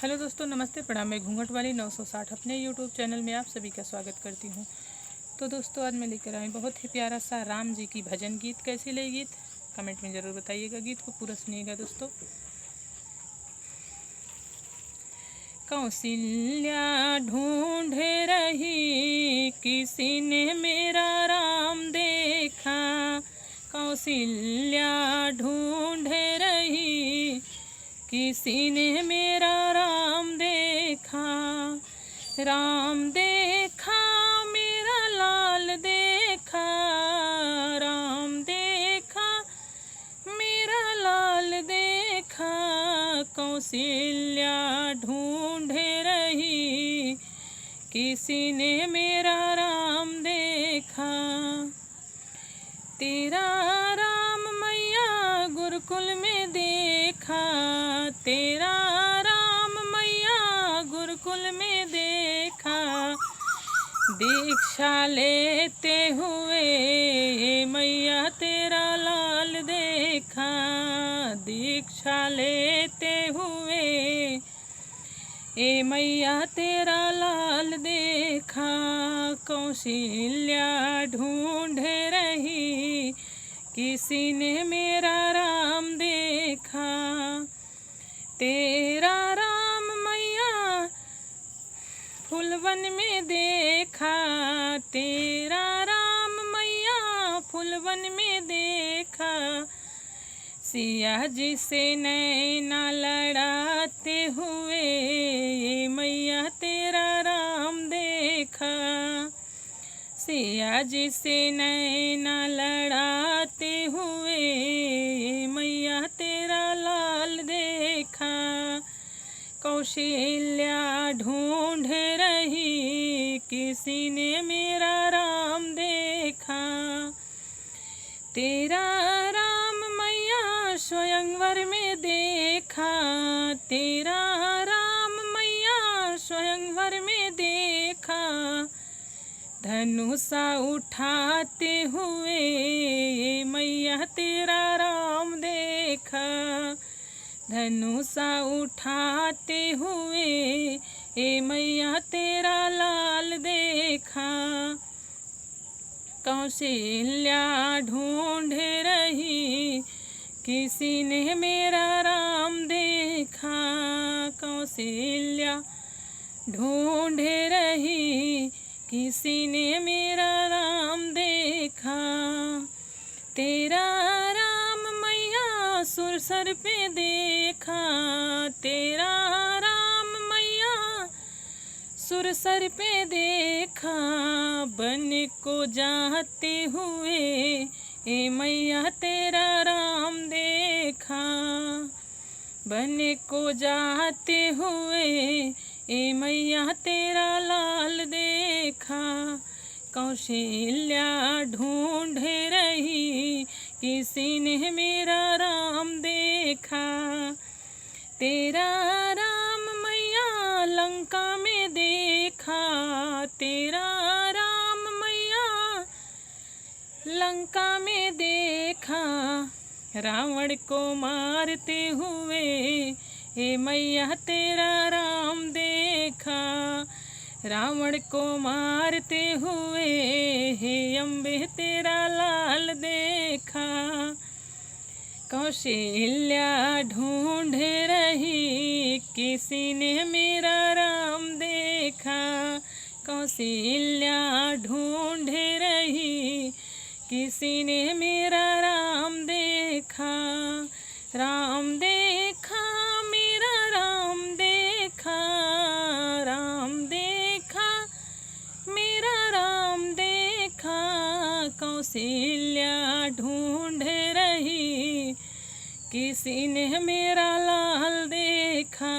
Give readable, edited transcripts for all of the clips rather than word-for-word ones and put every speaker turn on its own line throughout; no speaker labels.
Hello दोस्तों, नमस्ते, प्रणाम। मैं घूंघट वाली 960 अपने यूट्यूब चैनल में आप सभी का स्वागत करती हूं। तो दोस्तों, आज मैं लेकर आई बहुत ही प्यारा सा राम जी की भजन गीत। कैसी लगी गीत कमेंट में ज़रूर बताइएगा। गीत को पूरा सुनिएगा दोस्तों। कौशल्या ढूंढ रही, किसी ने मेरा राम देखा। कौशल्या ढूंढ रही, किसी ने मेरा राम देखा। राम देखा, मेरा लाल देखा। राम देखा, मेरा लाल देखा। कौशल्या ढूंढ रही, किसी ने मेरा राम देखा। तेरा राम मैया गुरुकुल में देखा। तेरा राम मैया गुरुकुल में देखा। दीक्षा लेते हुए मैया तेरा लाल देखा। दीक्षा लेते हुए मैया तेरा लाल देखा। कौशल्या ढूंढ रही, किसी ने मेरा राम देखा। तेरा राम मैया फूलवन में देखा। तेरा राम मैया फूलवन में देखा। सिया जी से नैना लड़ाते हुए मैया तेरा राम देखा। सिया जी से नैना लड़ाते हुए मैया तेरा लाल देखा। कौशल्या ढूंढ रही, किसी ने मेरा राम देखा। तेरा राम मैया स्वयंवर में देखा। तेरा राम मैया स्वयंवर में देखा। धनुषा उठाते हुए मैया तेरा राम देखा। धनुषा उठाते हुए मैया तेरा लाल देखा। कौशल्या ढूंढ रही, किसी ने मेरा राम देखा। कौशल्या ढूंढ रही, किसी ने मेरा राम देखा। तेरा राम मैया सुरसर पे देखा। तेरा राम मैया सुरसर पे देखा। बन को जाते हुए मैया तेरा राम देखा। बन को जाते हुए मैया तेरा लाल देखा। कौशल्या ढूंढ रही, किसी ने मेरा राम देखा। तेरा राम मैया लंका में देखा। तेरा राम मैया लंका में देखा। रावण को मारते हुए मैया तेरा राम देखा। रावण को मारते हुए अम्बे तेरा लाल देखा। कौशल्या ढूंढ रही, किसी ने मेरा राम देखा। कौशल्या ढूंढ रही, किसी ने मेरा राम देखा। राम देखा, मेरा राम देखा। राम देखा, मेरा राम देखा। कौशल्या ढूंढ रही, किसी ने मेरा लाल देखा।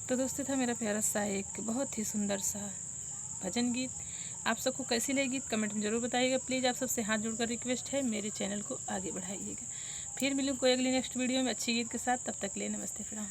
तो दोस्तों, था मेरा प्यारा सा एक बहुत ही सुंदर सा भजन गीत। आप सबको कैसी लगी गीत कमेंट में ज़रूर बताइएगा। प्लीज़ आप सबसे हाथ जोड़कर रिक्वेस्ट है, मेरे चैनल को आगे बढ़ाइएगा। फिर मिलूँ कोई अगली नेक्स्ट वीडियो में अच्छी गीत के साथ। तब तक के लिए नमस्ते, प्रणाम।